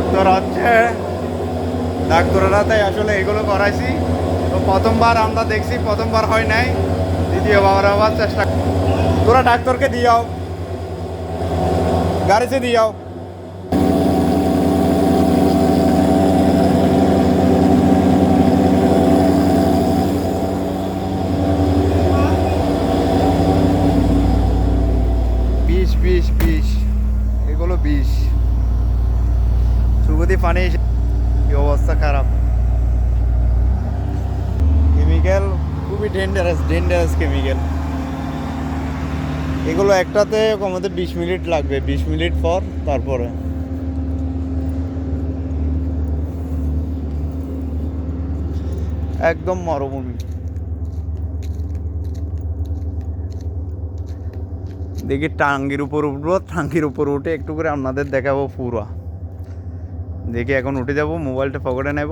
Doctor হচ্ছে ডাক্তাররা তাই আসলে এগুলো করাইছি। তো প্রথমবার আমরা দেখছি, প্রথমবার হয় নাই, দ্বিতীয়বার আবার চেষ্টা। তোরা ডাক্তারকে দিয়াও, গাড়িতে দিয়াও। বিষ বিষ বিষ, এগুলো বিষ। সুগতি পানি কি অবস্থা খারাপ। কেমিক্যাল খুবই ডেঞ্জারাস, ডেঞ্জারাস কেমিক্যাল এগুলো। একটাতে কমাতে 20 মিনিট লাগবে, 20 মিনিট পর তারপরে। একদম মরুভূমি। দেখি টাঙ্গির উপর উঠবো, টাঙ্গির উপর উঠে একটু করে আপনাদের দেখাবো পুরা। দেখি এখন উঠে যাব, মোবাইলটা পকেটে নেব।